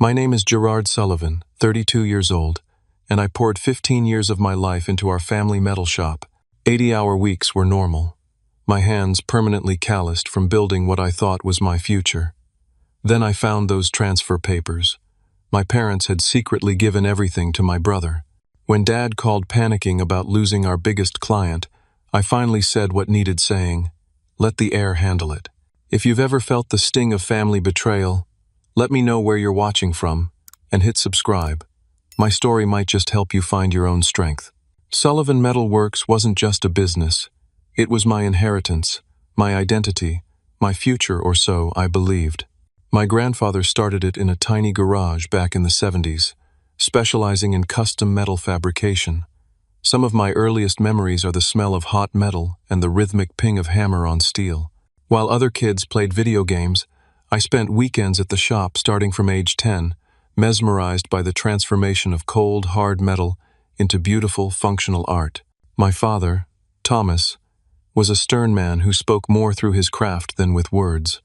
My name is Gerard Sullivan, 32 years old, and I poured 15 years of my life into our family metal shop. 80-hour weeks were normal, my hands permanently calloused from building what I thought was my future. Then I found those transfer papers. My parents had secretly given everything to my brother. When Dad called panicking about losing our biggest client, I finally said what needed saying: let the air handle it. If you've ever felt the sting of family betrayal, let me know where you're watching from, and hit subscribe. My story might just help you find your own strength. Sullivan Metal Works wasn't just a business. It was my inheritance, my identity, my future, or so I believed. My grandfather started it in a tiny garage back in the 70s, specializing in custom metal fabrication. Some of my earliest memories are the smell of hot metal and the rhythmic ping of hammer on steel. While other kids played video games, I spent weekends at the shop starting from age 10, mesmerized by the transformation of cold, hard metal into beautiful, functional art. My father, Thomas, was a stern man who spoke more through his craft than with words.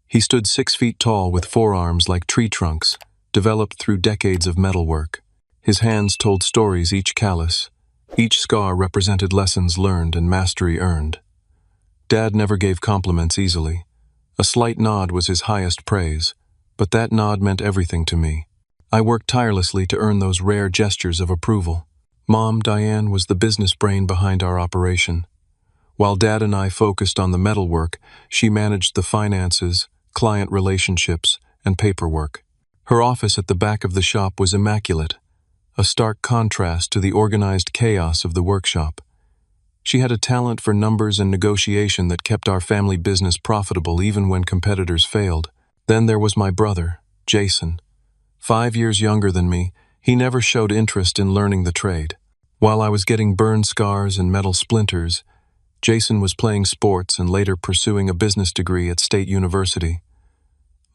He stood 6 feet tall with forearms like tree trunks, developed through decades of metalwork. His hands told stories, each callus. Each scar represented lessons learned and mastery earned. Dad never gave compliments easily. A slight nod was his highest praise, but that nod meant everything to me. I worked tirelessly to earn those rare gestures of approval. Mom, Diane, was the business brain behind our operation. While Dad and I focused on the metalwork, she managed the finances, client relationships, and paperwork. Her office at the back of the shop was immaculate, a stark contrast to the organized chaos of the workshop. She had a talent for numbers and negotiation that kept our family business profitable even when competitors failed. Then there was my brother, Jason. 5 years younger than me, he never showed interest in learning the trade. While I was getting burn scars and metal splinters, Jason was playing sports and later pursuing a business degree at State University.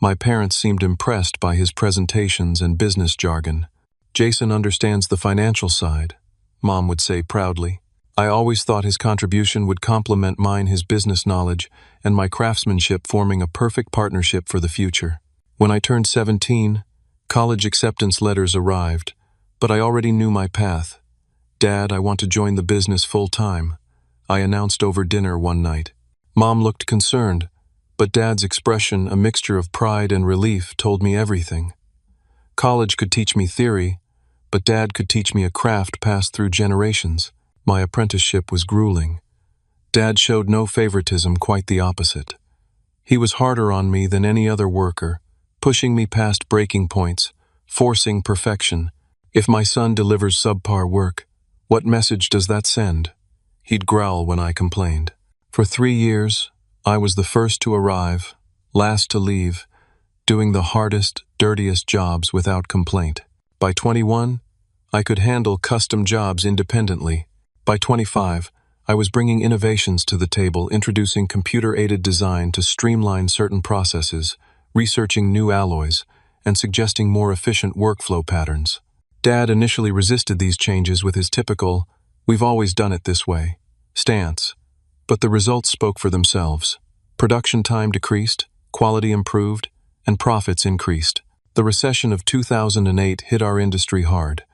My parents seemed impressed by his presentations and business jargon. Jason understands the financial side, Mom would say proudly. I always thought his contribution would complement mine, his business knowledge and my craftsmanship forming a perfect partnership for the future. When I turned 17, college acceptance letters arrived, but I already knew my path. Dad, I want to join the business full-time, I announced over dinner one night. Mom looked concerned, but Dad's expression, a mixture of pride and relief, told me everything. College could teach me theory, but Dad could teach me a craft passed through generations. My apprenticeship was grueling. Dad showed no favoritism, quite the opposite. He was harder on me than any other worker, pushing me past breaking points, forcing perfection. If my son delivers subpar work, what message does that send? He'd growl when I complained. For 3 years, I was the first to arrive, last to leave, doing the hardest, dirtiest jobs without complaint. By 21, I could handle custom jobs independently. By 25, I was bringing innovations to the table, introducing computer-aided design to streamline certain processes, researching new alloys, and suggesting more efficient workflow patterns. Dad initially resisted these changes with his typical, "we've always done it this way" stance, but the results spoke for themselves. Production time decreased, quality improved, and profits increased. The recession of 2008 hit our industry hard.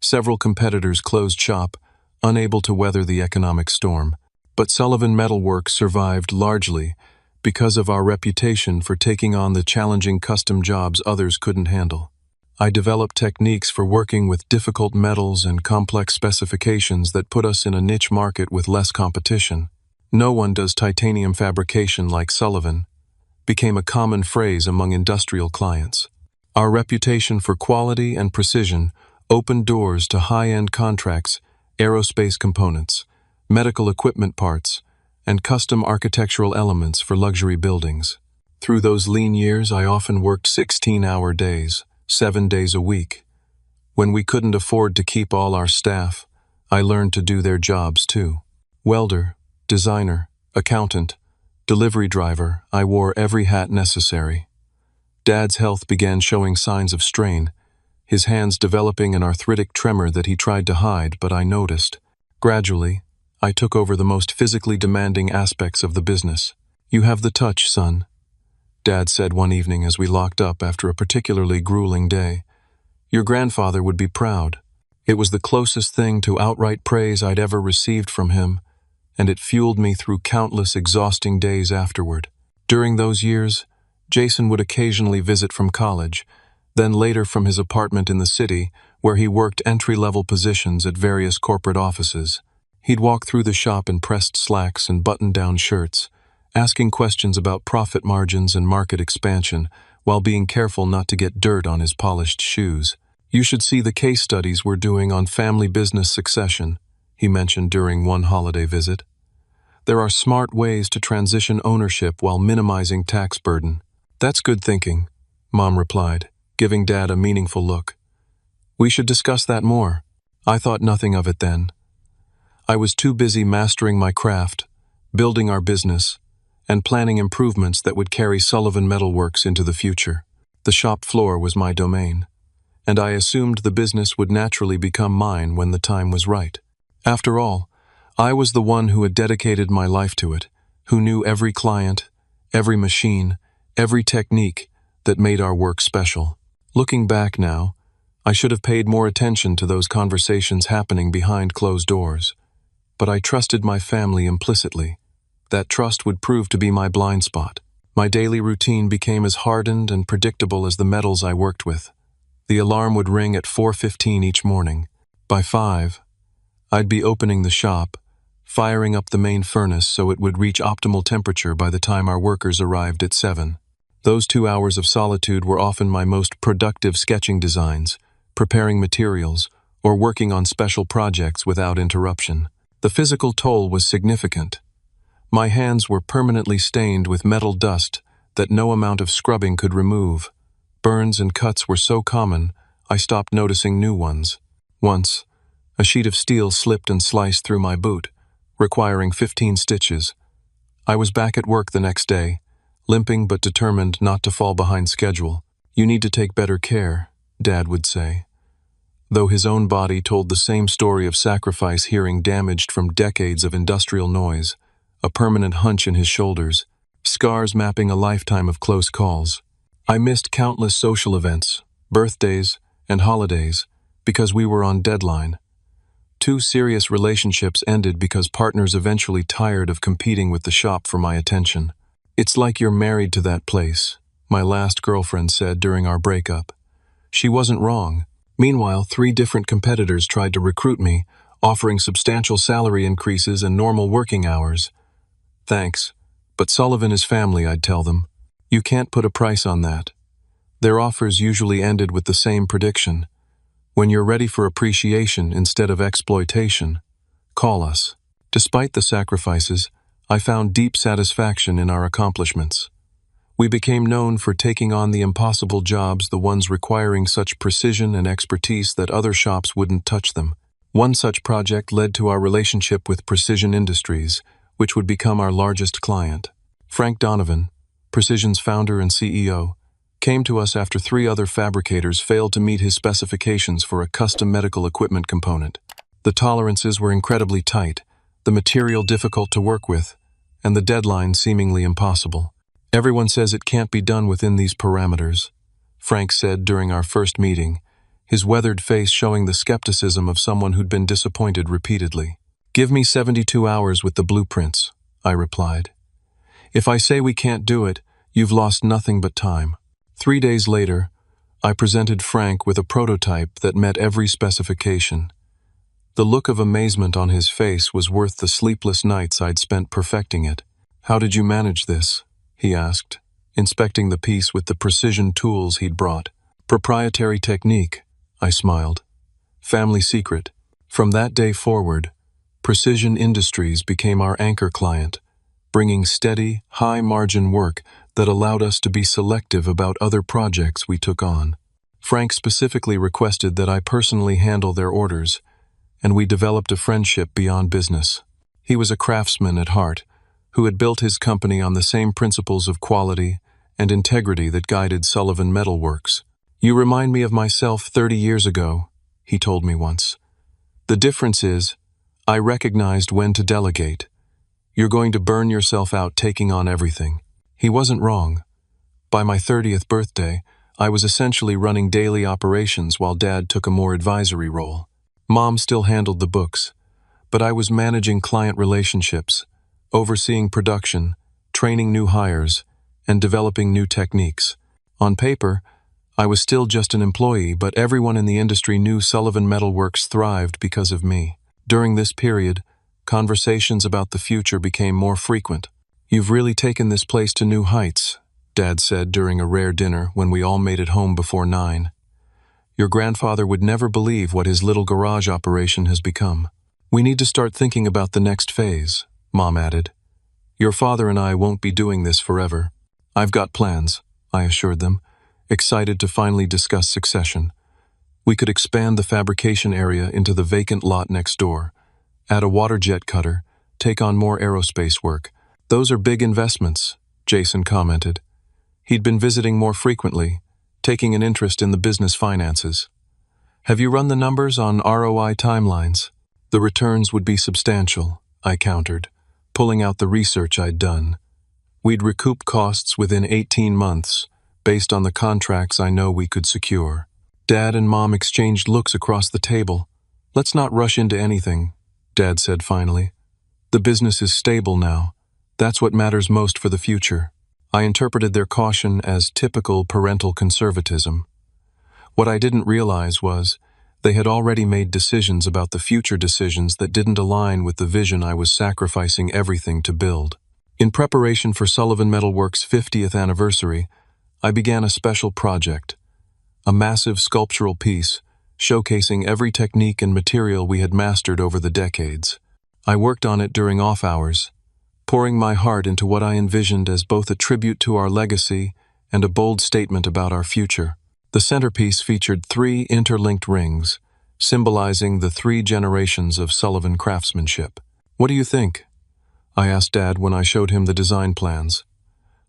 Several competitors closed shop, unable to weather the economic storm. But Sullivan Metal Works survived largely because of our reputation for taking on the challenging custom jobs others couldn't handle. I developed techniques for working with difficult metals and complex specifications that put us in a niche market with less competition. "No one does titanium fabrication like Sullivan" became a common phrase among industrial clients. Our reputation for quality and precision opened doors to high-end contracts, aerospace components, medical equipment parts, and custom architectural elements for luxury buildings. Through those lean years, I often worked 16-hour days, 7 days a week. When we couldn't afford to keep all our staff, I learned to do their jobs too. Welder, designer, accountant, delivery driver, I wore every hat necessary. Dad's health began showing signs of strain, his hands developing an arthritic tremor that he tried to hide, but I noticed. Gradually, I took over the most physically demanding aspects of the business. "You have the touch, son," Dad said one evening as we locked up after a particularly grueling day. Your grandfather would be proud. It was the closest thing to outright praise I'd ever received from him, and it fueled me through countless exhausting days afterward. During those years, Jason would occasionally visit from college, then later from his apartment in the city, where he worked entry-level positions at various corporate offices. He'd walk through the shop in pressed slacks and button-down shirts, asking questions about profit margins and market expansion, while being careful not to get dirt on his polished shoes. You should see the case studies we're doing on family business succession, he mentioned during one holiday visit. There are smart ways to transition ownership while minimizing tax burden. That's good thinking, Mom replied, giving Dad a meaningful look. We should discuss that more. I thought nothing of it then. I was too busy mastering my craft, building our business, and planning improvements that would carry Sullivan Metalworks into the future. The shop floor was my domain, and I assumed the business would naturally become mine when the time was right. After all, I was the one who had dedicated my life to it, who knew every client, every machine, every technique that made our work special. Looking back now, I should have paid more attention to those conversations happening behind closed doors. But I trusted my family implicitly. That trust would prove to be my blind spot. My daily routine became as hardened and predictable as the metals I worked with. The alarm would ring at 4:15 each morning. By 5, I'd be opening the shop, firing up the main furnace so it would reach optimal temperature by the time our workers arrived at 7. Those 2 hours of solitude were often my most productive sketching designs, preparing materials, or working on special projects without interruption. The physical toll was significant. My hands were permanently stained with metal dust that no amount of scrubbing could remove. Burns and cuts were so common, I stopped noticing new ones. Once, a sheet of steel slipped and sliced through my boot, requiring 15 stitches. I was back at work the next day, limping but determined not to fall behind schedule. You need to take better care, Dad would say. Though his own body told the same story of sacrifice, hearing damaged from decades of industrial noise, a permanent hunch in his shoulders, scars mapping a lifetime of close calls. I missed countless social events, birthdays, and holidays because we were on deadline. 2 serious relationships ended because partners eventually tired of competing with the shop for my attention. It's like you're married to that place, my last girlfriend said during our breakup. She wasn't wrong. Meanwhile, 3 different competitors tried to recruit me, offering substantial salary increases and normal working hours. Thanks, but Sullivan is family, I'd tell them. You can't put a price on that. Their offers usually ended with the same prediction. When you're ready for appreciation instead of exploitation, call us. Despite the sacrifices, I found deep satisfaction in our accomplishments. We became known for taking on the impossible jobs, the ones requiring such precision and expertise that other shops wouldn't touch them. One such project led to our relationship with Precision Industries, which would become our largest client. Frank Donovan, Precision's founder and CEO, came to us after 3 other fabricators failed to meet his specifications for a custom medical equipment component. The tolerances were incredibly tight, the material difficult to work with, and the deadline seemingly impossible. Everyone says it can't be done within these parameters, Frank said during our first meeting, his weathered face showing the skepticism of someone who'd been disappointed repeatedly. Give me 72 hours with the blueprints, I replied. If I say we can't do it, you've lost nothing but time. 3 days later, I presented Frank with a prototype that met every specification. The look of amazement on his face was worth the sleepless nights I'd spent perfecting it. How did you manage this? He asked, inspecting the piece with the precision tools he'd brought. Proprietary technique, I smiled. Family secret. From that day forward, Precision Industries became our anchor client, bringing steady, high-margin work that allowed us to be selective about other projects we took on. Frank specifically requested that I personally handle their orders, and we developed a friendship beyond business. He was a craftsman at heart, who had built his company on the same principles of quality and integrity that guided Sullivan Metalworks. You remind me of myself 30 years ago, he told me once. The difference is, I recognized when to delegate. You're going to burn yourself out taking on everything. He wasn't wrong. By my 30th birthday, I was essentially running daily operations while Dad took a more advisory role. Mom still handled the books, but I was managing client relationships, overseeing production, training new hires, and developing new techniques. On paper, I was still just an employee, but everyone in the industry knew Sullivan Metalworks thrived because of me. During this period, conversations about the future became more frequent. "You've really taken this place to new heights," Dad said during a rare dinner when we all made it home before 9. "Your grandfather would never believe what his little garage operation has become." "We need to start thinking about the next phase," Mom added. "Your father and I won't be doing this forever." "I've got plans," I assured them, excited to finally discuss succession. We could expand the fabrication area into the vacant lot next door, add a water jet cutter, take on more aerospace work. "Those are big investments," Jason commented. He'd been visiting more frequently, taking an interest in the business finances. "Have you run the numbers on ROI timelines?" "The returns would be substantial," I countered, pulling out the research I'd done. "We'd recoup costs within 18 months, based on the contracts I know we could secure." Dad and Mom exchanged looks across the table. "Let's not rush into anything," Dad said finally. "The business is stable now. That's what matters most for the future." I interpreted their caution as typical parental conservatism. What I didn't realize was they had already made decisions about the future decisions that didn't align with the vision I was sacrificing everything to build. In preparation for Sullivan Metalworks' 50th anniversary, I began a special project, a massive sculptural piece showcasing every technique and material we had mastered over the decades. I worked on it during off hours, pouring my heart into what I envisioned as both a tribute to our legacy and a bold statement about our future. The centerpiece featured 3 interlinked rings, symbolizing the 3 generations of Sullivan craftsmanship. "What do you think?" I asked Dad when I showed him the design plans.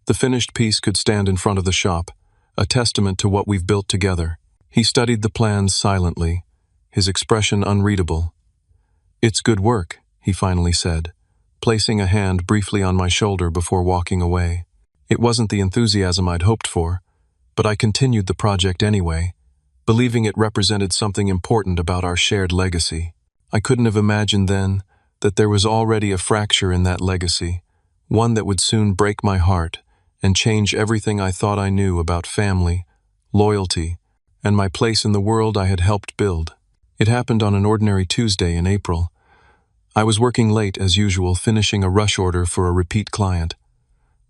The finished piece could stand in front of the shop, a testament to what we've built together. He studied the plans silently, his expression unreadable. "It's good work," he finally said, placing a hand briefly on my shoulder before walking away. It wasn't the enthusiasm I'd hoped for, but I continued the project anyway, believing it represented something important about our shared legacy. I couldn't have imagined then that there was already a fracture in that legacy, one that would soon break my heart and change everything I thought I knew about family, loyalty, and my place in the world I had helped build. It happened on an ordinary Tuesday in April. I was working late as usual, finishing a rush order for a repeat client.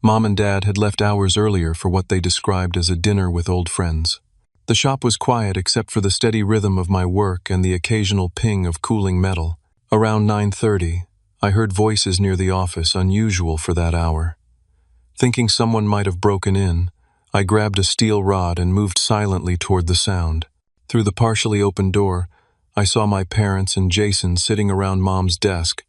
Mom and Dad had left hours earlier for what they described as a dinner with old friends. The shop was quiet except for the steady rhythm of my work and the occasional ping of cooling metal. Around 9:30, I heard voices near the office, unusual for that hour. Thinking someone might have broken in, I grabbed a steel rod and moved silently toward the sound. Through the partially open door, I saw my parents and Jason sitting around Mom's desk,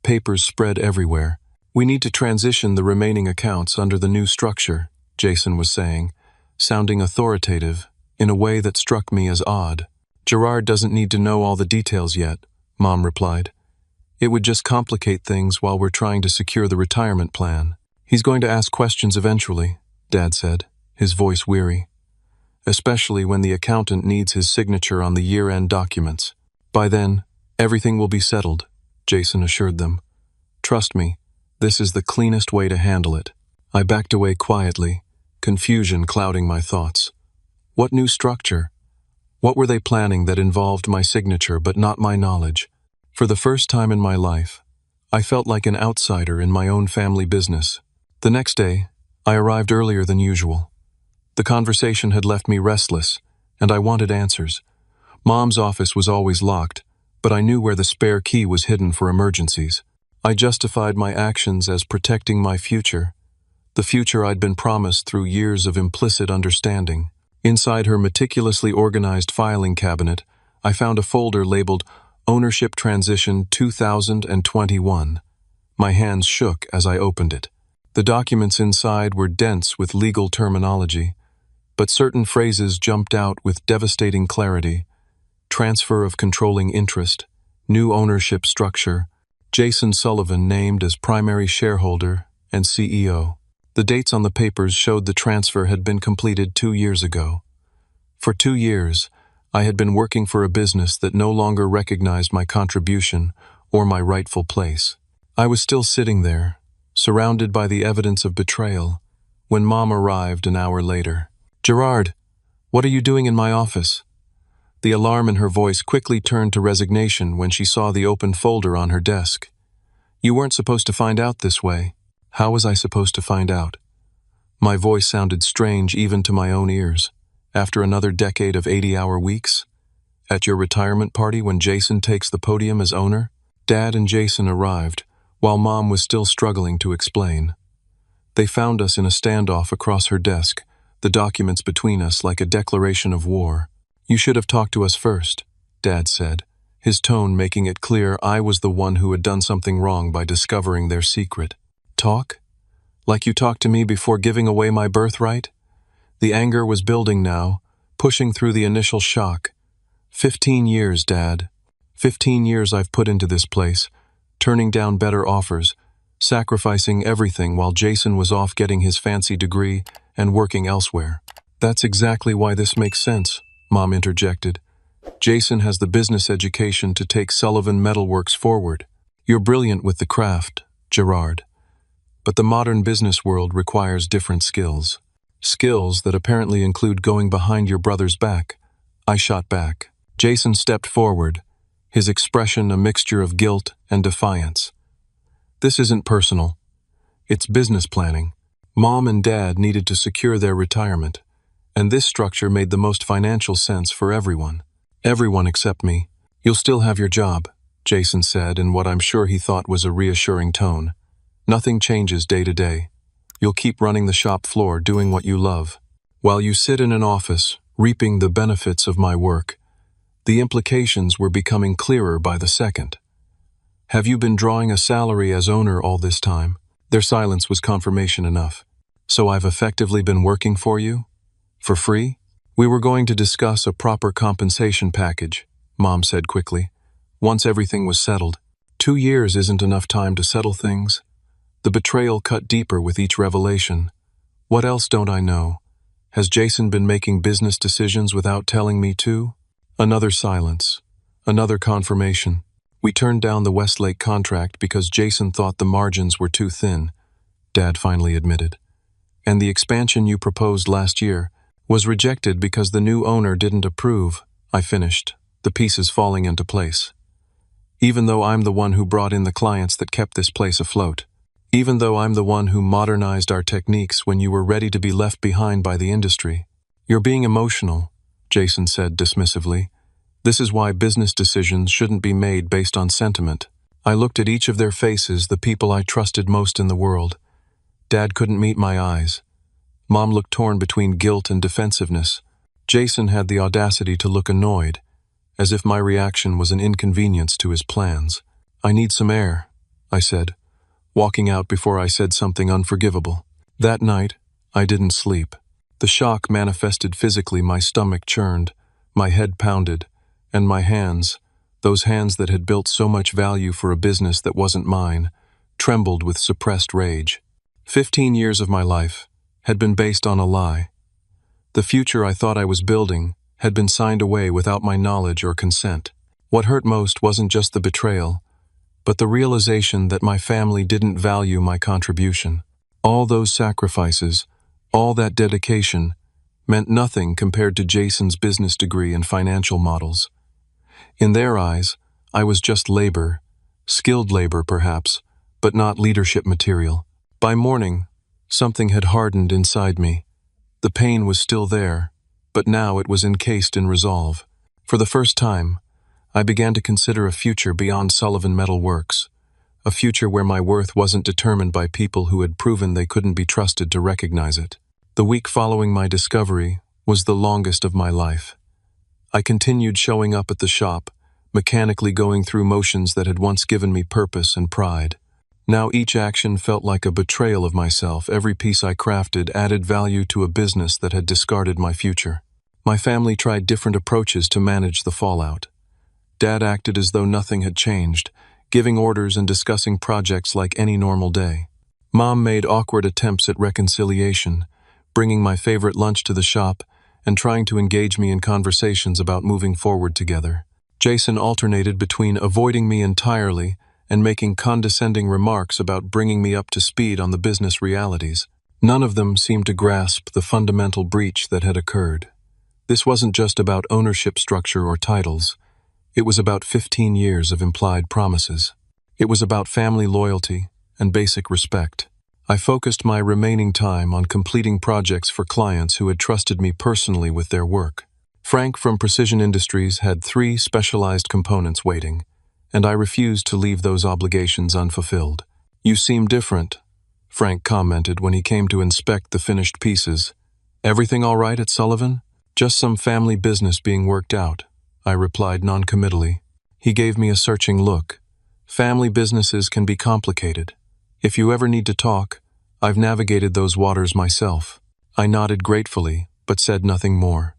papers spread everywhere. "We need to transition the remaining accounts under the new structure," Jason was saying, sounding authoritative in a way that struck me as odd. "Gerard doesn't need to know all the details yet," Mom replied. "It would just complicate things while we're trying to secure the retirement plan." "He's going to ask questions eventually," Dad said, his voice weary. "Especially when the accountant needs his signature on the year-end documents. By then, everything will be settled," Jason assured them. "Trust me, this is the cleanest way to handle it." I backed away quietly, confusion clouding my thoughts. What new structure? What were they planning that involved my signature but not my knowledge? For the first time in my life, I felt like an outsider in my own family business. The next day, I arrived earlier than usual. The conversation had left me restless, and I wanted answers. Mom's office was always locked, but I knew where the spare key was hidden for emergencies. I justified my actions as protecting my future, the future I'd been promised through years of implicit understanding. Inside her meticulously organized filing cabinet, I found a folder labeled Ownership Transition 2021. My hands shook as I opened it. The documents inside were dense with legal terminology, but certain phrases jumped out with devastating clarity. Transfer of controlling interest, new ownership structure, Jason Sullivan named as primary shareholder and CEO. The dates on the papers showed the transfer had been completed 2 years ago. For 2 years, I had been working for a business that no longer recognized my contribution or my rightful place. I was still sitting there, surrounded by the evidence of betrayal, when Mom arrived an hour later. "Gerard, what are you doing in my office?" The alarm in her voice quickly turned to resignation when she saw the open folder on her desk. "You weren't supposed to find out this way." How was I supposed to find out? My voice sounded strange even to my own ears. After another decade of 80-hour weeks? At your retirement party when Jason takes the podium as owner? Dad and Jason arrived, while Mom was still struggling to explain. They found us in a standoff across her desk, the documents between us like a declaration of war. "You should have talked to us first," Dad said, his tone making it clear I was the one who had done something wrong by discovering their secret. "Talk? Like you talked to me before giving away my birthright?" The anger was building now, pushing through the initial shock. 15 years, Dad. 15 years I've put into this place, turning down better offers, sacrificing everything while Jason was off getting his fancy degree and working elsewhere. "That's exactly why this makes sense," Mom interjected. "Jason has the business education to take Sullivan Metalworks forward. You're brilliant with the craft, Gerard. But the modern business world requires different skills. Skills that apparently include going behind your brother's back." I shot back. Jason stepped forward, his expression a mixture of guilt and defiance. "This isn't personal. It's business planning. Mom and Dad needed to secure their retirement, and this structure made the most financial sense for everyone. Everyone except me. You'll still have your job," Jason said in what I'm sure he thought was a reassuring tone. "Nothing changes day to day. You'll keep running the shop floor doing what you love, while you sit in an office, reaping the benefits of my work." The implications were becoming clearer by the second. "Have you been drawing a salary as owner all this time?" Their silence was confirmation enough. "So I've effectively been working for you? For free?" "We were going to discuss a proper compensation package," Mom said quickly, "once everything was settled. 2 years isn't enough time to settle things." The betrayal cut deeper with each revelation. What else don't I know? Has Jason been making business decisions without telling me too? Another silence. Another confirmation. "We turned down the Westlake contract because Jason thought the margins were too thin," Dad finally admitted. "And the expansion you proposed last year was rejected because the new owner didn't approve," I finished, the pieces falling into place. "Even though I'm the one who brought in the clients that kept this place afloat. Even though I'm the one who modernized our techniques when you were ready to be left behind by the industry." "You're being emotional," Jason said dismissively. "This is why business decisions shouldn't be made based on sentiment." I looked at each of their faces, the people I trusted most in the world. Dad couldn't meet my eyes. Mom looked torn between guilt and defensiveness. Jason had the audacity to look annoyed, as if my reaction was an inconvenience to his plans. "I need some air," I said, walking out before I said something unforgivable. That night, I didn't sleep. The shock manifested physically. My stomach churned, my head pounded, and my hands, those hands that had built so much value for a business that wasn't mine, trembled with suppressed rage. 15 years of my life had been based on a lie. The future I thought I was building had been signed away without my knowledge or consent. What hurt most wasn't just the betrayal, but the realization that my family didn't value my contribution. All those sacrifices, all that dedication, meant nothing compared to Jason's business degree and financial models. In their eyes, I was just labor, skilled labor perhaps, but not leadership material. By morning, something had hardened inside me. The pain was still there, but now it was encased in resolve. For the first time, I began to consider a future beyond Sullivan Metal Works, a future where my worth wasn't determined by people who had proven they couldn't be trusted to recognize it. The week following my discovery was the longest of my life. I continued showing up at the shop, mechanically going through motions that had once given me purpose and pride. Now each action felt like a betrayal of myself. Every piece I crafted added value to a business that had discarded my future. My family tried different approaches to manage the fallout. Dad acted as though nothing had changed, giving orders and discussing projects like any normal day. Mom made awkward attempts at reconciliation, bringing my favorite lunch to the shop and trying to engage me in conversations about moving forward together. Jason alternated between avoiding me entirely and making condescending remarks about bringing me up to speed on the business realities. None of them seemed to grasp the fundamental breach that had occurred. This wasn't just about ownership structure or titles. It was about 15 years of implied promises. It was about family loyalty and basic respect. I focused my remaining time on completing projects for clients who had trusted me personally with their work. Frank from Precision Industries had 3 specialized components waiting, and I refused to leave those obligations unfulfilled. "You seem different," Frank commented when he came to inspect the finished pieces. "Everything all right at Sullivan?" "Just some family business being worked out," I replied noncommittally. He gave me a searching look. "Family businesses can be complicated. If you ever need to talk, I've navigated those waters myself." I nodded gratefully, but said nothing more.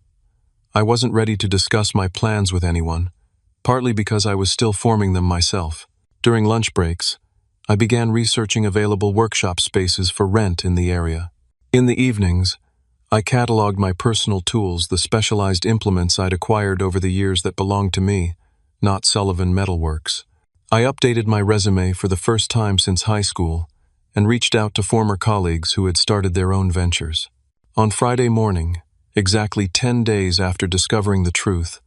I wasn't ready to discuss my plans with anyone, partly because I was still forming them myself. During lunch breaks, I began researching available workshop spaces for rent in the area. In the evenings, I cataloged my personal tools, the specialized implements I'd acquired over the years that belonged to me, not Sullivan Metalworks. I updated my resume for the first time since high school and reached out to former colleagues who had started their own ventures. On Friday morning, exactly 10 days after discovering the truth,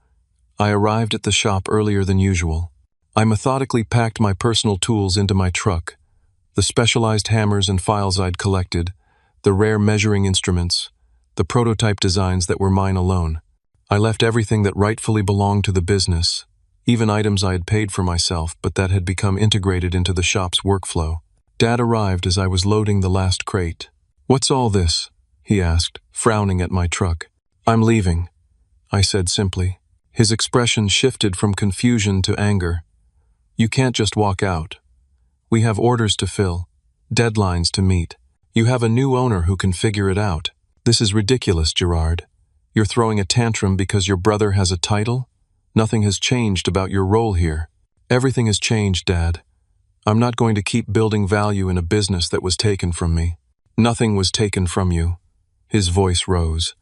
I arrived at the shop earlier than usual. I methodically packed my personal tools into my truck, the specialized hammers and files I'd collected, the rare measuring instruments, the prototype designs that were mine alone. I left everything that rightfully belonged to the business, even items I had paid for myself but that had become integrated into the shop's workflow. Dad arrived as I was loading the last crate. "What's all this?" he asked, frowning at my truck. "I'm leaving," I said simply. His expression shifted from confusion to anger. "You can't just walk out. We have orders to fill, deadlines to meet. You have a new owner who can figure it out. This is ridiculous, Gerard. You're throwing a tantrum because your brother has a title? Nothing has changed about your role here." "Everything has changed, Dad. I'm not going to keep building value in a business that was taken from me." "Nothing was taken from you." His voice rose.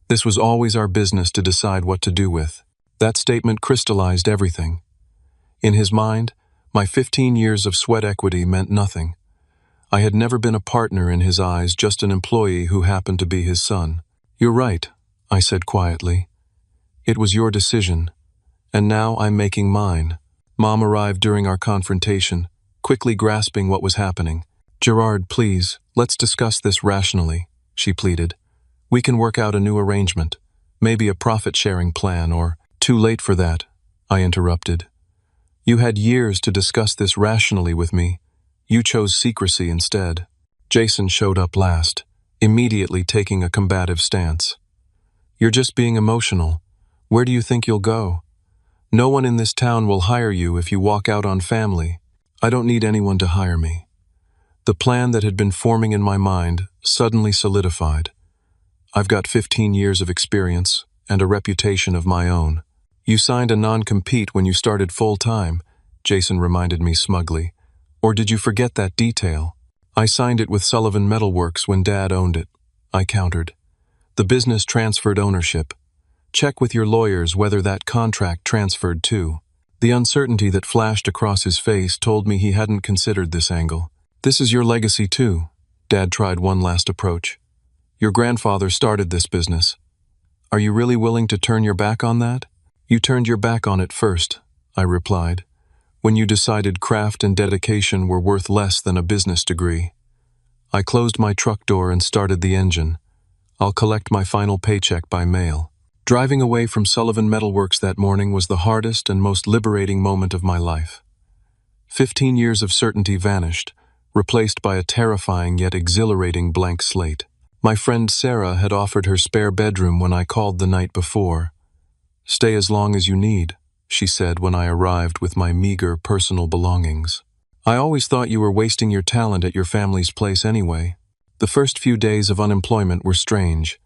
"This was always our business to decide what to do with." That statement crystallized everything. In his mind, my 15 years of sweat equity meant nothing. I had never been a partner in his eyes, just an employee who happened to be his son. "You're right," I said quietly. "It was your decision, and now I'm making mine." Mom arrived during our confrontation, quickly grasping what was happening. "Gerard, please, let's discuss this rationally," she pleaded. "We can work out a new arrangement, maybe a profit-sharing plan, or—" "Too late for that," I interrupted. "You had years to discuss this rationally with me. You chose secrecy instead." Jason showed up last, immediately taking a combative stance. "You're just being emotional. Where do you think you'll go? No one in this town will hire you if you walk out on family." "I don't need anyone to hire me." The plan that had been forming in my mind suddenly solidified. "I've got 15 years of experience and a reputation of my own." "You signed a non-compete when you started full-time," Jason reminded me smugly. "Or did you forget that detail?" "I signed it with Sullivan Metalworks when Dad owned it," I countered. "The business transferred ownership. Check with your lawyers whether that contract transferred too." The uncertainty that flashed across his face told me he hadn't considered this angle. "This is your legacy too." Dad tried one last approach. "Your grandfather started this business. Are you really willing to turn your back on that?" "You turned your back on it first," I replied, "when you decided craft and dedication were worth less than a business degree." I closed my truck door and started the engine. I'll collect my final paycheck by mail. Driving away from Sullivan Metalworks that morning was the hardest and most liberating moment of my life. 15 years of certainty vanished, replaced by a terrifying yet exhilarating blank slate. My friend Sarah had offered her spare bedroom when I called the night before. "Stay as long as you need," she said when I arrived with my meager personal belongings. "I always thought you were wasting your talent at your family's place anyway." The first few days of unemployment were strange.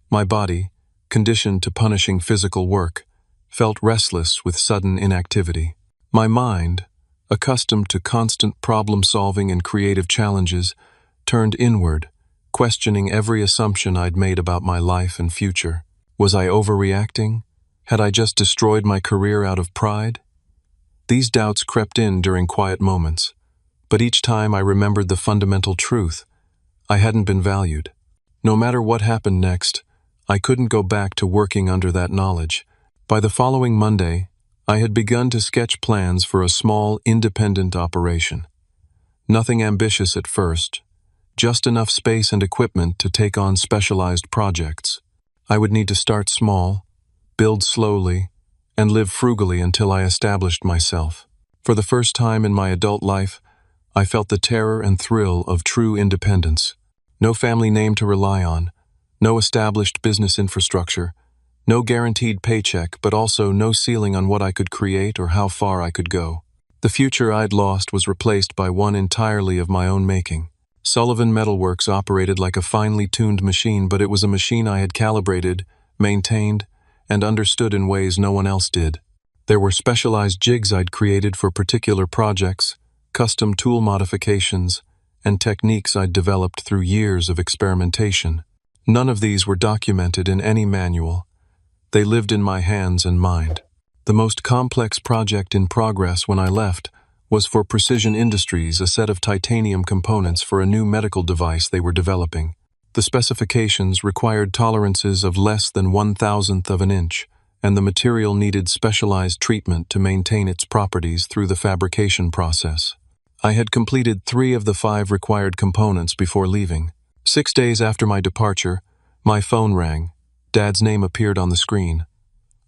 My body, conditioned to punishing physical work, felt restless with sudden inactivity. My mind, accustomed to constant problem-solving and creative challenges, turned inward, questioning every assumption I'd made about my life and future. Was I overreacting? Had I just destroyed my career out of pride? These doubts crept in during quiet moments, but each time I remembered the fundamental truth: I hadn't been valued. No matter what happened next, I couldn't go back to working under that knowledge. By the following Monday, I had begun to sketch plans for a small, independent operation. Nothing ambitious at first, just enough space and equipment to take on specialized projects. I would need to start small, build slowly, and live frugally until I established myself. For the first time in my adult life, I felt the terror and thrill of true independence. No family name to rely on, no established business infrastructure, no guaranteed paycheck, but also no ceiling on what I could create or how far I could go. The future I'd lost was replaced by one entirely of my own making. Sullivan Metalworks operated like a finely tuned machine, but it was a machine I had calibrated, maintained, and understood in ways no one else did. There were specialized jigs I'd created for particular projects, custom tool modifications, and techniques I'd developed through years of experimentation. None of these were documented in any manual. They lived in my hands and mind. The most complex project in progress when I left was for Precision Industries, a set of titanium components for a new medical device they were developing. The specifications required tolerances of less than 1/1000th of an inch, and the material needed specialized treatment to maintain its properties through the fabrication process. I had completed 3 of the 5 required components before leaving. 6 days after my departure, my phone rang. Dad's name appeared on the screen.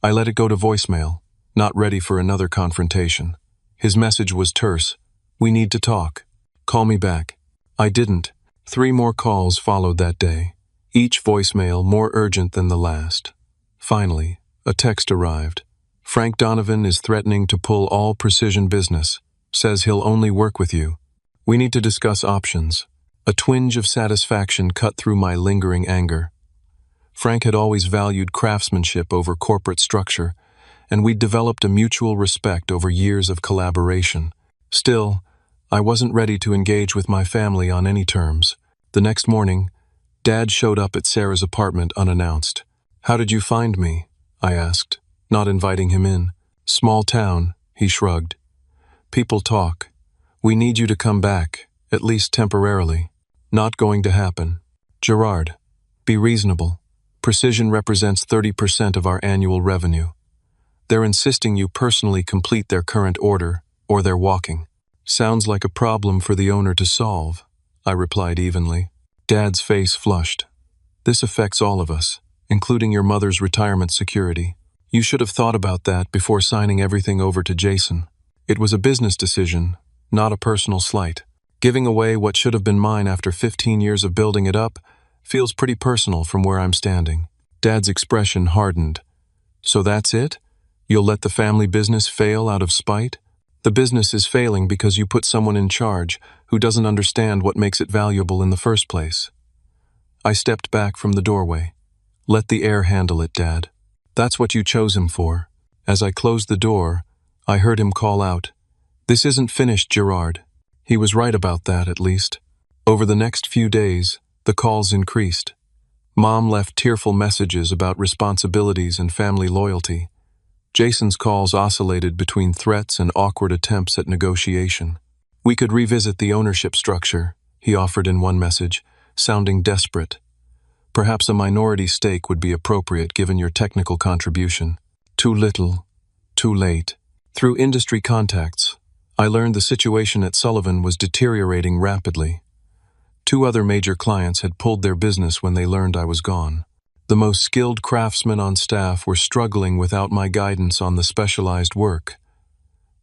I let it go to voicemail, not ready for another confrontation. His message was terse: "We need to talk. Call me back." I didn't. 3 more calls followed that day, each voicemail more urgent than the last. Finally, a text arrived. "Frank Donovan is threatening to pull all Precision business. Says he'll only work with you. We need to discuss options." A twinge of satisfaction cut through my lingering anger. Frank had always valued craftsmanship over corporate structure, and we'd developed a mutual respect over years of collaboration. Still, I wasn't ready to engage with my family on any terms. The next morning, Dad showed up at Sarah's apartment unannounced. "How did you find me?" I asked, not inviting him in. "Small town," he shrugged. "People talk. We need you to come back, at least temporarily." "Not going to happen." "Gerard, be reasonable. Precision represents 30% of our annual revenue. They're insisting you personally complete their current order, or they're walking." "Sounds like a problem for the owner to solve," I replied evenly. Dad's face flushed. "This affects all of us, including your mother's retirement security. You should have thought about that before signing everything over to Jason. It was a business decision, not a personal slight. Giving away what should have been mine after 15 years of building it up feels pretty personal from where I'm standing." Dad's expression hardened. "So that's it? You'll let the family business fail out of spite?" "The business is failing because you put someone in charge who doesn't understand what makes it valuable in the first place." I stepped back from the doorway. "Let the air handle it, Dad. That's what you chose him for." As I closed the door, I heard him call out, "This isn't finished, Gerard." He was right about that, at least. Over the next few days, the calls increased. Mom left tearful messages about responsibilities and family loyalty. Jason's calls oscillated between threats and awkward attempts at negotiation. "We could revisit the ownership structure," he offered in one message, sounding desperate. "Perhaps a minority stake would be appropriate given your technical contribution." Too little, too late. Through industry contacts, I learned the situation at Sullivan was deteriorating rapidly. 2 other major clients had pulled their business when they learned I was gone. The most skilled craftsmen on staff were struggling without my guidance on the specialized work.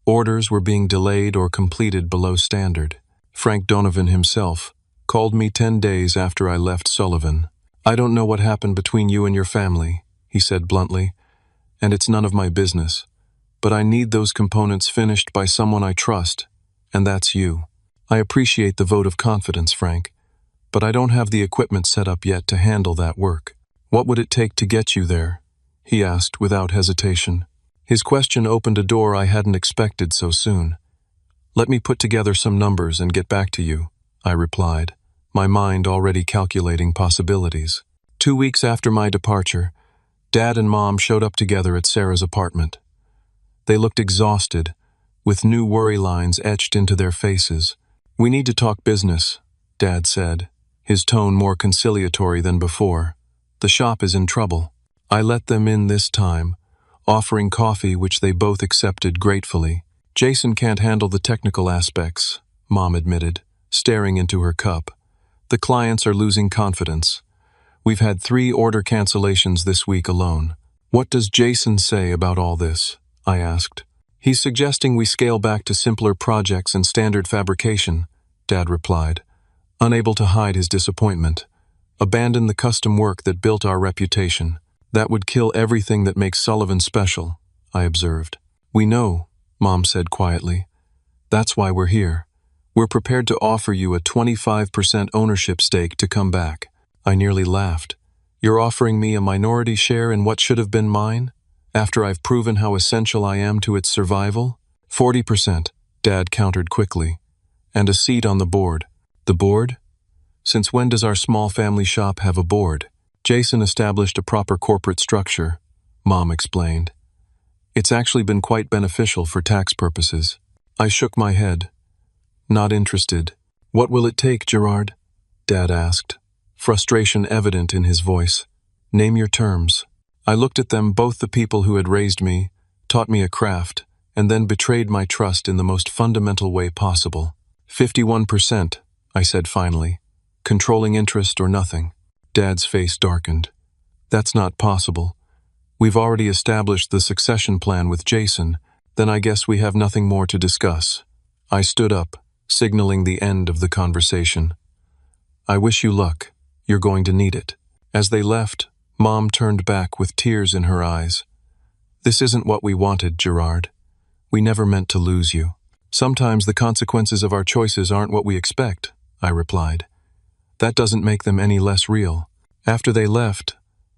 Orders were being delayed or completed below standard. Frank Donovan himself called me 10 days after I left Sullivan. "I don't know what happened between you and your family," he said bluntly, "and it's none of my business. But I need those components finished by someone I trust, and that's you. I appreciate the vote of confidence, Frank, but I don't have the equipment set up yet to handle that work." "What would it take to get you there?" he asked without hesitation. His question opened a door I hadn't expected so soon. "Let me put together some numbers and get back to you," I replied, my mind already calculating possibilities. 2 weeks after my departure, Dad and Mom showed up together at Sarah's apartment. They looked exhausted, with new worry lines etched into their faces. "We need to talk business," Dad said, his tone more conciliatory than before. "The shop is in trouble." I let them in this time, offering coffee which they both accepted gratefully. "Jason can't handle the technical aspects," Mom admitted, staring into her cup. "The clients are losing confidence. We've had 3 order cancellations this week alone." "What does Jason say about all this?" I asked. "He's suggesting we scale back to simpler projects and standard fabrication," Dad replied, unable to hide his disappointment. "Abandon the custom work that built our reputation. That would kill everything that makes Sullivan special," I observed. "We know," Mom said quietly. "That's why we're here. We're prepared to offer you a 25% ownership stake to come back." I nearly laughed. "You're offering me a minority share in what should have been mine, after I've proven how essential I am to its survival?" 40%, Dad countered quickly. "And a seat on the board." "The board? Since when does our small family shop have a board?" "Jason established a proper corporate structure," Mom explained. "It's actually been quite beneficial for tax purposes." I shook my head. "Not interested." "What will it take, Gerard?" Dad asked, frustration evident in his voice. "Name your terms." I looked at them, both the people who had raised me, taught me a craft, and then betrayed my trust in the most fundamental way possible. 51%, I said finally. "Controlling interest or nothing." Dad's face darkened. "That's not possible. We've already established the succession plan with Jason. Then I guess we have nothing more to discuss." I stood up, signaling the end of the conversation. "I wish you luck. You're going to need it." As they left, Mom turned back with tears in her eyes. "This isn't what we wanted, Gerard. We never meant to lose you." "Sometimes the consequences of our choices aren't what we expect," I replied. "That doesn't make them any less real." After they left,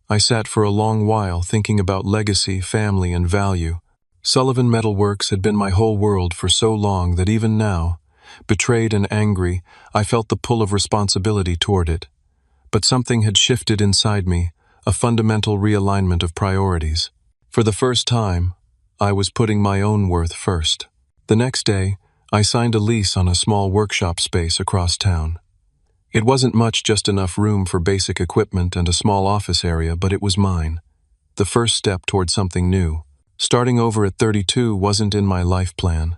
I sat for a long while thinking about legacy, family, and value. Sullivan Metalworks had been my whole world for so long that even now, betrayed and angry, I felt the pull of responsibility toward it. But something had shifted inside me, a fundamental realignment of priorities. For the first time, I was putting my own worth first. The next day, I signed a lease on a small workshop space across town. It wasn't much, just enough room for basic equipment and a small office area, but it was mine. The first step toward something new. Starting over at 32 wasn't in my life plan.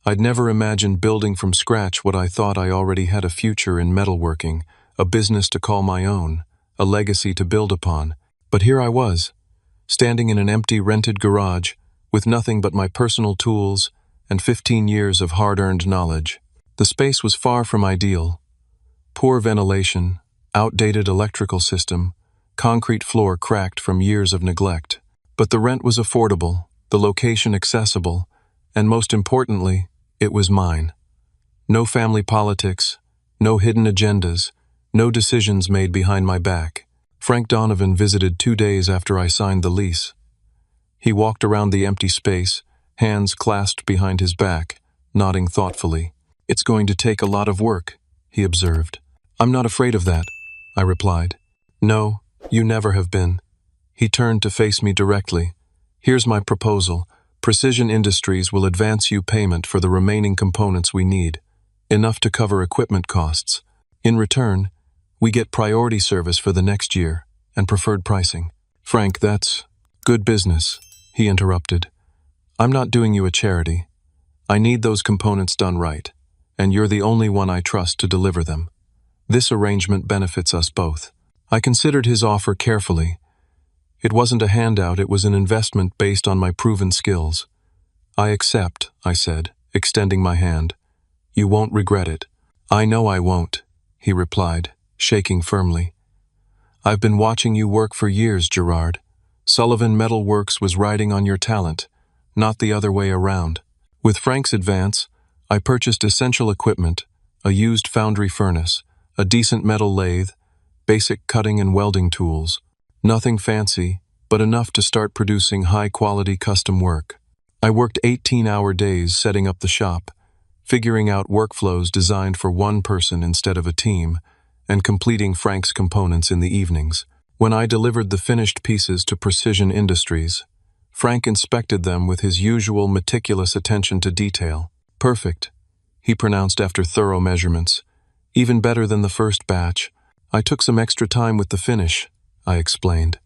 I'd never imagined building from scratch what I thought I already had: a future in metalworking, a business to call my own, a legacy to build upon. But here I was, standing in an empty rented garage, with nothing but my personal tools and 15 years of hard-earned knowledge. The space was far from ideal. Poor ventilation, outdated electrical system, concrete floor cracked from years of neglect. But the rent was affordable, the location accessible, and most importantly, it was mine. No family politics, no hidden agendas, no decisions made behind my back. Frank Donovan visited 2 days after I signed the lease. He walked around the empty space, hands clasped behind his back, nodding thoughtfully. "It's going to take a lot of work," he observed. "I'm not afraid of that," I replied. "No, you never have been." He turned to face me directly. "Here's my proposal. Precision Industries will advance you payment for the remaining components we need, enough to cover equipment costs. In return, we get priority service for the next year and preferred pricing." "Frank, that's good business," he interrupted. "I'm not doing you a charity. I need those components done right, and you're the only one I trust to deliver them. This arrangement benefits us both." I considered his offer carefully. It wasn't a handout, it was an investment based on my proven skills. "I accept," I said, extending my hand. "You won't regret it." "I know I won't," he replied, shaking firmly. "I've been watching you work for years, Gerard. Sullivan Metalworks was riding on your talent, not the other way around." With Frank's advance, I purchased essential equipment, a used foundry furnace, a decent metal lathe, basic cutting and welding tools. Nothing fancy, but enough to start producing high-quality custom work. I worked 18-hour days setting up the shop, figuring out workflows designed for one person instead of a team, and completing Frank's components in the evenings. When I delivered the finished pieces to Precision Industries, Frank inspected them with his usual meticulous attention to detail. "Perfect," he pronounced after thorough measurements. "Even better than the first batch. I took some extra time with the finish," I explained.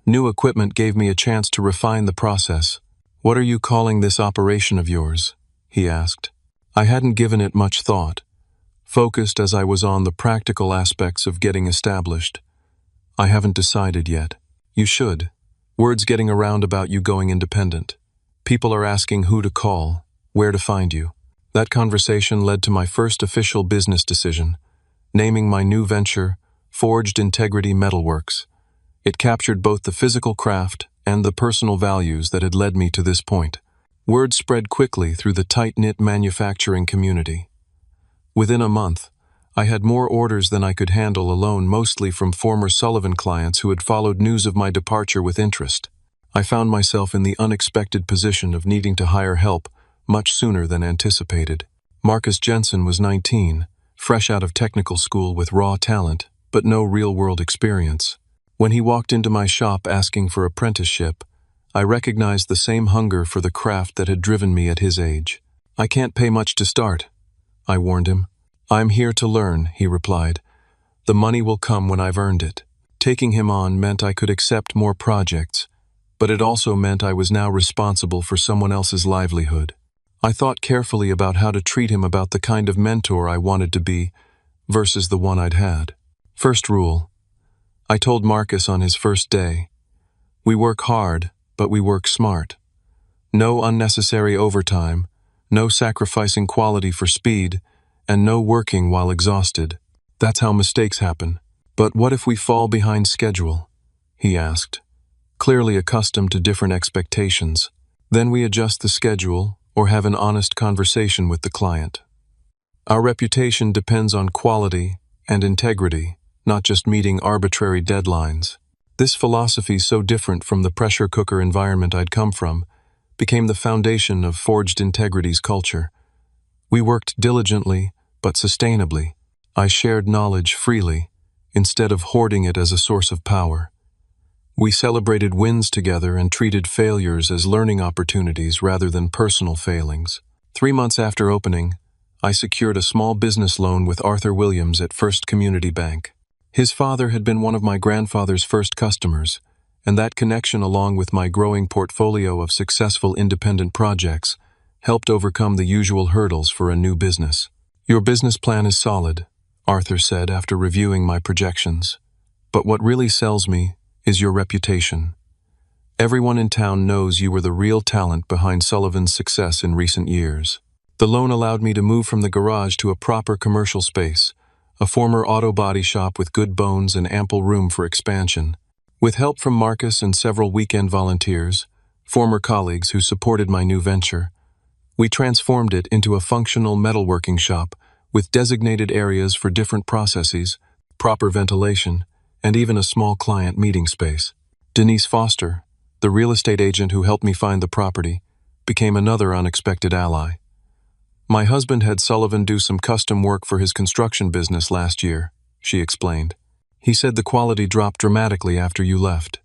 "New equipment gave me a chance to refine the process." "What are you calling this operation of yours?" he asked. I hadn't given it much thought, focused as I was on the practical aspects of getting established. "I haven't decided yet." "You should. Word's getting around about you going independent. People are asking who to call, where to find you." That conversation led to my first official business decision, naming my new venture Forged Integrity Metalworks. It captured both the physical craft and the personal values that had led me to this point. Word spread quickly through the tight-knit manufacturing community. Within a month, I had more orders than I could handle alone, mostly from former Sullivan clients who had followed news of my departure with interest. I found myself in the unexpected position of needing to hire help much sooner than anticipated. Marcus Jensen was 19, fresh out of technical school with raw talent, but no real-world experience. When he walked into my shop asking for apprenticeship, I recognized the same hunger for the craft that had driven me at his age. "I can't pay much to start," I warned him. "I'm here to learn," he replied. "The money will come when I've earned it." Taking him on meant I could accept more projects, but it also meant I was now responsible for someone else's livelihood. I thought carefully about how to treat him, about the kind of mentor I wanted to be versus the one I'd had. First rule, I told Marcus on his first day, "We work hard, but we work smart. No unnecessary overtime, no sacrificing quality for speed, and no working while exhausted. That's how mistakes happen." "But what if we fall behind schedule?" he asked, clearly accustomed to different expectations. "Then we adjust the schedule or have an honest conversation with the client. Our reputation depends on quality and integrity, not just meeting arbitrary deadlines." This philosophy, so different from the pressure cooker environment I'd come from, became the foundation of Forged Integrity's culture. We worked diligently, but sustainably. I shared knowledge freely, instead of hoarding it as a source of power. We celebrated wins together and treated failures as learning opportunities rather than personal failings. 3 months after opening, I secured a small business loan with Arthur Williams at First Community Bank. His father had been one of my grandfather's first customers, and that connection, along with my growing portfolio of successful independent projects, helped overcome the usual hurdles for a new business. "Your business plan is solid," Arthur said after reviewing my projections. "But what really sells me is your reputation. Everyone in town knows you were the real talent behind Sullivan's success in recent years." The loan allowed me to move from the garage to a proper commercial space, a former auto body shop with good bones and ample room for expansion. With help from Marcus and several weekend volunteers, former colleagues who supported my new venture, we transformed it into a functional metalworking shop with designated areas for different processes, proper ventilation, and even a small client meeting space. Denise Foster, the real estate agent who helped me find the property, became another unexpected ally. "My husband had Sullivan do some custom work for his construction business last year," she explained. "He said the quality dropped dramatically after you left.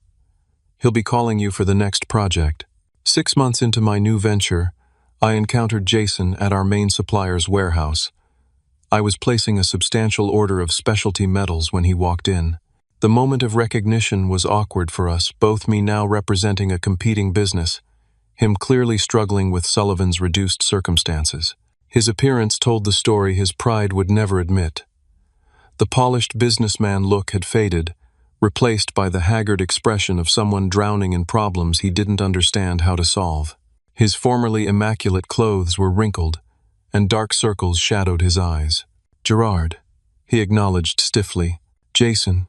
He'll be calling you for the next project." 6 months into my new venture, I encountered Jason at our main supplier's warehouse. I was placing a substantial order of specialty metals when he walked in. The moment of recognition was awkward for us, both me now representing a competing business, him clearly struggling with Sullivan's reduced circumstances. His appearance told the story his pride would never admit. The polished businessman look had faded, replaced by the haggard expression of someone drowning in problems he didn't understand how to solve. His formerly immaculate clothes were wrinkled, and dark circles shadowed his eyes. "Gerard," he acknowledged stiffly. "Jason,"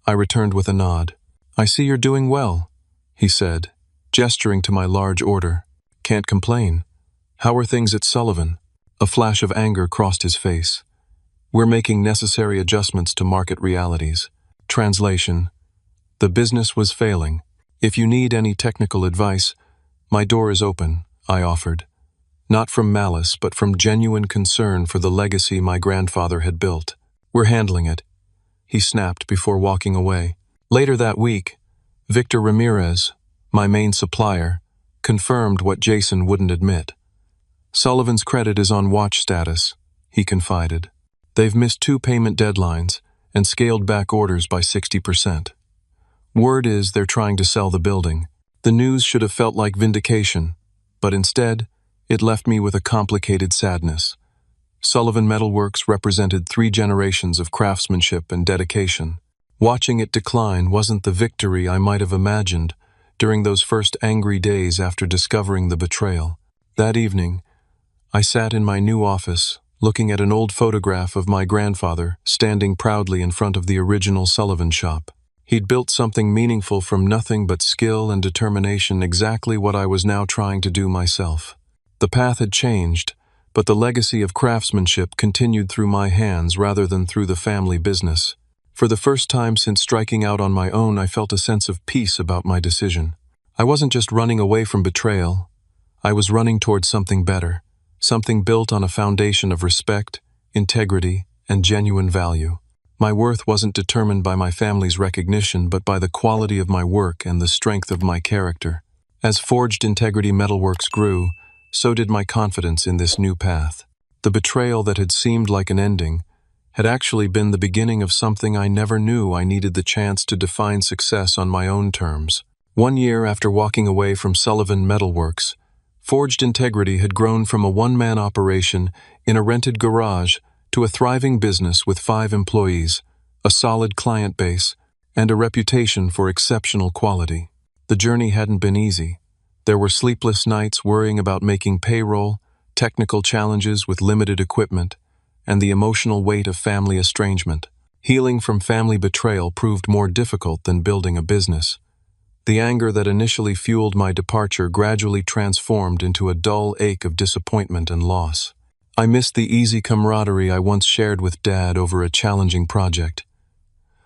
I returned with a nod. "I see you're doing well," he said, gesturing to my large order. "Can't complain. How are things at Sullivan?" A flash of anger crossed his face. "We're making necessary adjustments to market realities." Translation: the business was failing. "If you need any technical advice, my door is open," I offered. Not from malice, but from genuine concern for the legacy my grandfather had built. "We're handling it," he snapped before walking away. Later that week, Victor Ramirez, my main supplier, confirmed what Jason wouldn't admit. Sullivan's credit is on watch status, he confided. They've missed 2 payment deadlines and scaled back orders by 60%. Word is they're trying to sell the building. The news should have felt like vindication, but instead, it left me with a complicated sadness. Sullivan Metalworks represented 3 generations of craftsmanship and dedication. Watching it decline wasn't the victory I might have imagined during those first angry days after discovering the betrayal. That evening, I sat in my new office, looking at an old photograph of my grandfather standing proudly in front of the original Sullivan shop. He'd built something meaningful from nothing but skill and determination, exactly what I was now trying to do myself. The path had changed, but the legacy of craftsmanship continued through my hands rather than through the family business. For the first time since striking out on my own, I felt a sense of peace about my decision. I wasn't just running away from betrayal. I was running towards something better, something built on a foundation of respect, integrity, and genuine value. My worth wasn't determined by my family's recognition, but by the quality of my work and the strength of my character. As Forged Integrity Metalworks grew, so did my confidence in this new path. The betrayal that had seemed like an ending had actually been the beginning of something I never knew. I needed the chance to define success on my own terms. 1 year after walking away from Sullivan Metalworks, Forged Integrity had grown from a one-man operation in a rented garage to a thriving business with 5 employees, a solid client base, and a reputation for exceptional quality. The journey hadn't been easy. There were sleepless nights worrying about making payroll, technical challenges with limited equipment, and the emotional weight of family estrangement. Healing from family betrayal proved more difficult than building a business. The anger that initially fueled my departure gradually transformed into a dull ache of disappointment and loss. I missed the easy camaraderie I once shared with Dad over a challenging project.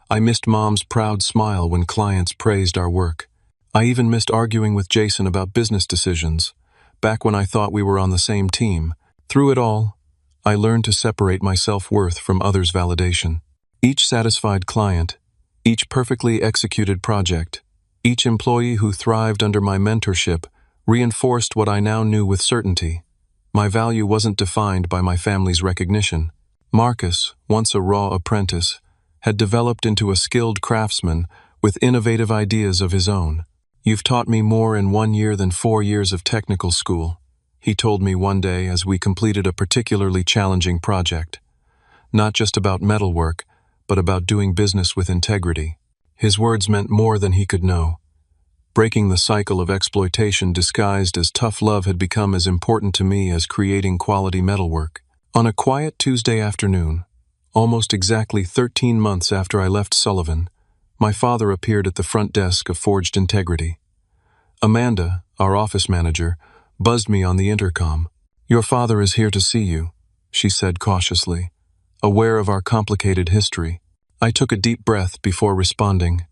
I missed Mom's proud smile when clients praised our work. I even missed arguing with Jason about business decisions, back when I thought we were on the same team. Through it all, I learned to separate my self-worth from others' validation. Each satisfied client, each perfectly executed project, each employee who thrived under my mentorship reinforced what I now knew with certainty. My value wasn't defined by my family's recognition. Marcus, once a raw apprentice, had developed into a skilled craftsman with innovative ideas of his own. "You've taught me more in 1 year than 4 years of technical school," he told me one day as we completed a particularly challenging project. Not just about metalwork, but about doing business with integrity. His words meant more than he could know. Breaking the cycle of exploitation disguised as tough love had become as important to me as creating quality metalwork. On a quiet Tuesday afternoon, almost exactly 13 months after I left Sullivan, my father appeared at the front desk of Forged Integrity. Amanda, our office manager, buzzed me on the intercom. "Your father is here to see you," she said cautiously, aware of our complicated history. I took a deep breath before responding,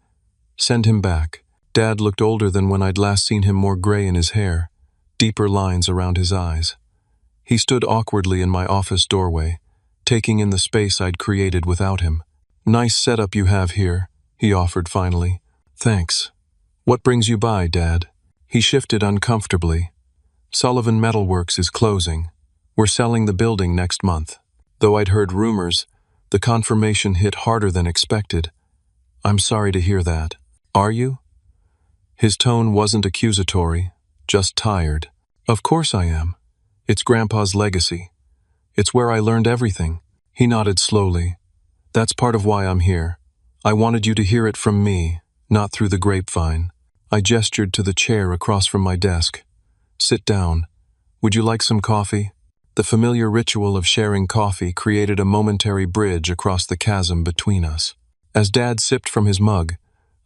"Send him back." Dad looked older than when I'd last seen him, more gray in his hair, deeper lines around his eyes. He stood awkwardly in my office doorway, taking in the space I'd created without him. "Nice setup you have here," he offered finally. "Thanks. What brings you by, Dad?" He shifted uncomfortably. "Sullivan Metalworks is closing. We're selling the building next month." Though I'd heard rumors, the confirmation hit harder than expected. "I'm sorry to hear that. Are you?" His tone wasn't accusatory, just tired. "Of course I am. It's Grandpa's legacy. It's where I learned everything." He nodded slowly. "That's part of why I'm here. I wanted you to hear it from me, not through the grapevine." I gestured to the chair across from my desk. "Sit down. Would you like some coffee?" The familiar ritual of sharing coffee created a momentary bridge across the chasm between us. As Dad sipped from his mug,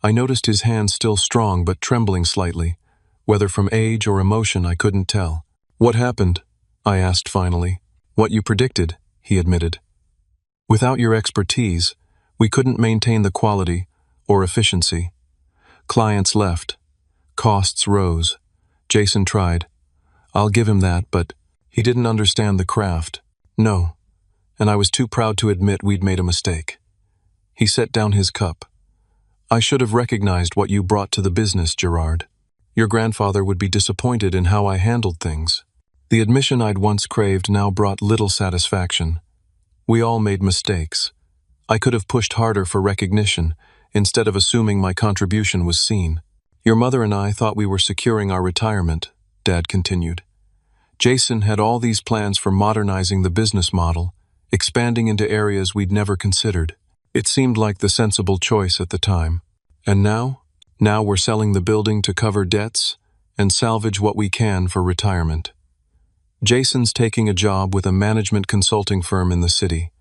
I noticed his hand still strong but trembling slightly. Whether from age or emotion, I couldn't tell. "What happened?" I asked finally. "What you predicted," he admitted. "Without your expertise, we couldn't maintain the quality or efficiency. Clients left. Costs rose. Jason tried. I'll give him that, but he didn't understand the craft. No, and I was too proud to admit we'd made a mistake." He set down his cup. "I should have recognized what you brought to the business, Gerard. Your grandfather would be disappointed in how I handled things." The admission I'd once craved now brought little satisfaction. We all made mistakes. I could have pushed harder for recognition, instead of assuming my contribution was seen. "Your mother and I thought we were securing our retirement," Dad continued. "Jason had all these plans for modernizing the business model, expanding into areas we'd never considered. It seemed like the sensible choice at the time. And now? Now we're selling the building to cover debts and salvage what we can for retirement. Jason's taking a job with a management consulting firm in the city."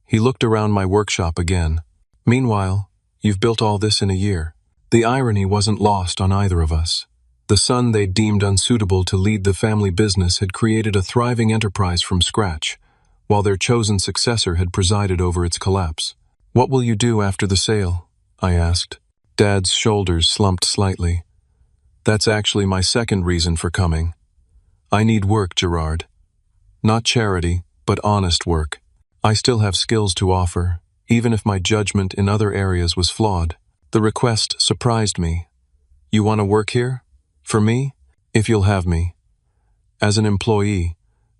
He looked around my workshop again. "Meanwhile, you've built all this in a year." The irony wasn't lost on either of us. The son they'd deemed unsuitable to lead the family business had created a thriving enterprise from scratch, while their chosen successor had presided over its collapse. "What will you do after the sale?" I asked. Dad's shoulders slumped slightly. "That's actually my second reason for coming. I need work, Gerard. Not charity, but honest work. I still have skills to offer, even if my judgment in other areas was flawed." The request surprised me. "You want to work here? For me? If you'll have me. As an employee,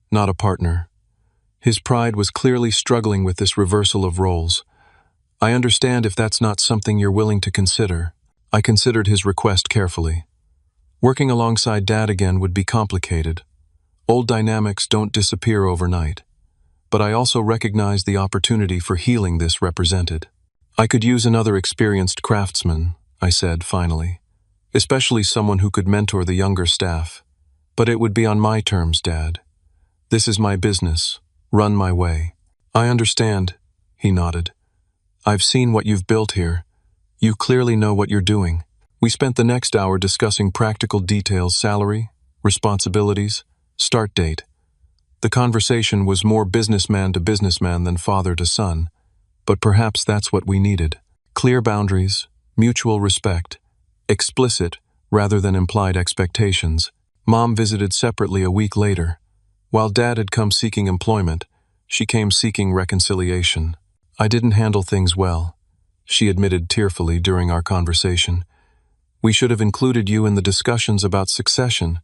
not a partner." His pride was clearly struggling with this reversal of roles. "I understand if that's not something you're willing to consider." I considered his request carefully. Working alongside Dad again would be complicated. Old dynamics don't disappear overnight. But I also recognized the opportunity for healing this represented. "I could use another experienced craftsman," I said finally, "especially someone who could mentor the younger staff. But it would be on my terms, Dad. This is my business, run my way." "I understand," he nodded. "I've seen what you've built here. You clearly know what you're doing." We spent the next hour discussing practical details: salary, responsibilities, start date. The conversation was more businessman to businessman than father to son, but perhaps that's what we needed. Clear boundaries, mutual respect, explicit rather than implied expectations. Mom visited separately a week later. While Dad had come seeking employment, she came seeking reconciliation. "I didn't handle things well," she admitted tearfully during our conversation. "We should have included you in the discussions about succession.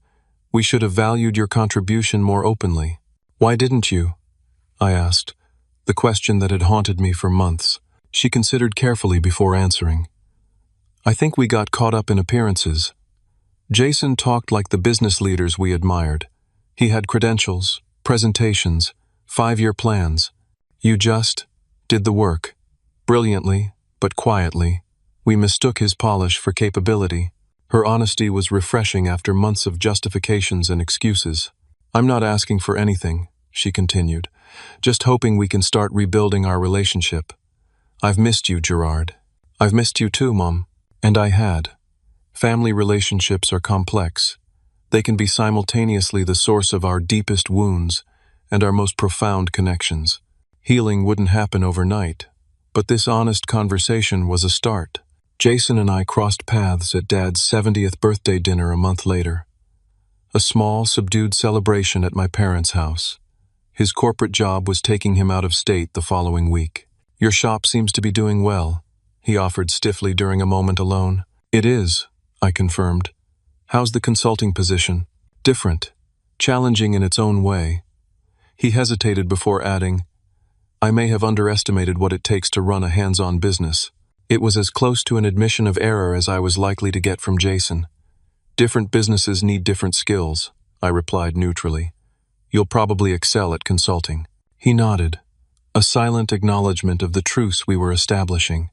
We should have valued your contribution more openly." "Why didn't you?" I asked, the question that had haunted me for months. She considered carefully before answering. "I think we got caught up in appearances. Jason talked like the business leaders we admired. He had credentials, presentations, 5-year plans. You just did the work. Brilliantly, but quietly. We mistook his polish for capability." Her honesty was refreshing after months of justifications and excuses. "I'm not asking for anything," she continued, "just hoping we can start rebuilding our relationship. I've missed you, Gerard. I've missed you too, Mom." And I had. Family relationships are complex. They can be simultaneously the source of our deepest wounds and our most profound connections. Healing wouldn't happen overnight, but this honest conversation was a start. Jason and I crossed paths at Dad's 70th birthday dinner a month later. A small, subdued celebration at my parents' house. His corporate job was taking him out of state the following week. "Your shop seems to be doing well," he offered stiffly during a moment alone. "It is," I confirmed. "How's the consulting position?" "Different. Challenging in its own way." He hesitated before adding, "I may have underestimated what it takes to run a hands-on business." It was as close to an admission of error as I was likely to get from Jason. "Different businesses need different skills," I replied neutrally. "You'll probably excel at consulting." He nodded, a silent acknowledgement of the truce we were establishing.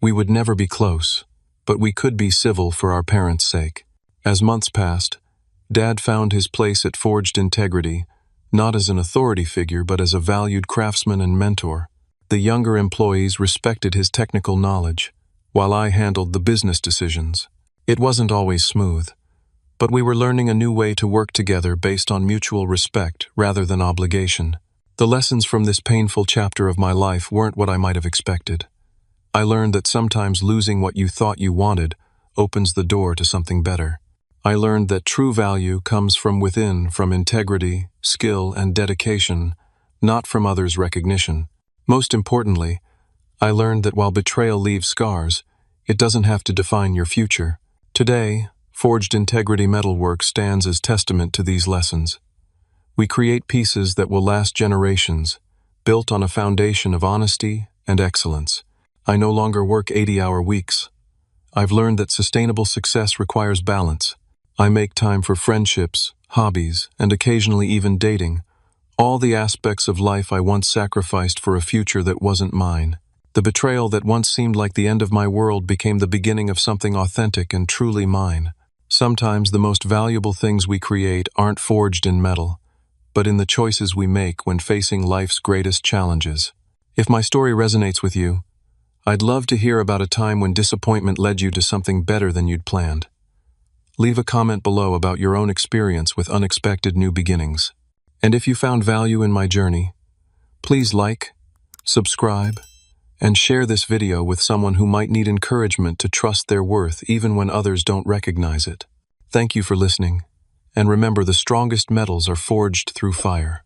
We would never be close, but we could be civil for our parents' sake. As months passed, Dad found his place at Forged Integrity, not as an authority figure but as a valued craftsman and mentor. The younger employees respected his technical knowledge, while I handled the business decisions. It wasn't always smooth, but we were learning a new way to work together based on mutual respect rather than obligation. The lessons from this painful chapter of my life weren't what I might have expected. I learned that sometimes losing what you thought you wanted opens the door to something better. I learned that true value comes from within, from integrity, skill, and dedication, not from others' recognition. Most importantly, I learned that while betrayal leaves scars, it doesn't have to define your future. Today, forged integrity metalwork stands as testament to these lessons. We create pieces that will last generations, built on a foundation of honesty and excellence. I no longer work 80-hour weeks. I've learned that sustainable success requires balance. I make time for friendships, hobbies, and occasionally even dating, all the aspects of life I once sacrificed for a future that wasn't mine. The betrayal that once seemed like the end of my world became the beginning of something authentic and truly mine. Sometimes the most valuable things we create aren't forged in metal, but in the choices we make when facing life's greatest challenges. If my story resonates with you, I'd love to hear about a time when disappointment led you to something better than you'd planned. Leave a comment below about your own experience with unexpected new beginnings. And if you found value in my journey, please like, subscribe, and share this video with someone who might need encouragement to trust their worth even when others don't recognize it. Thank you for listening, and remember, the strongest metals are forged through fire.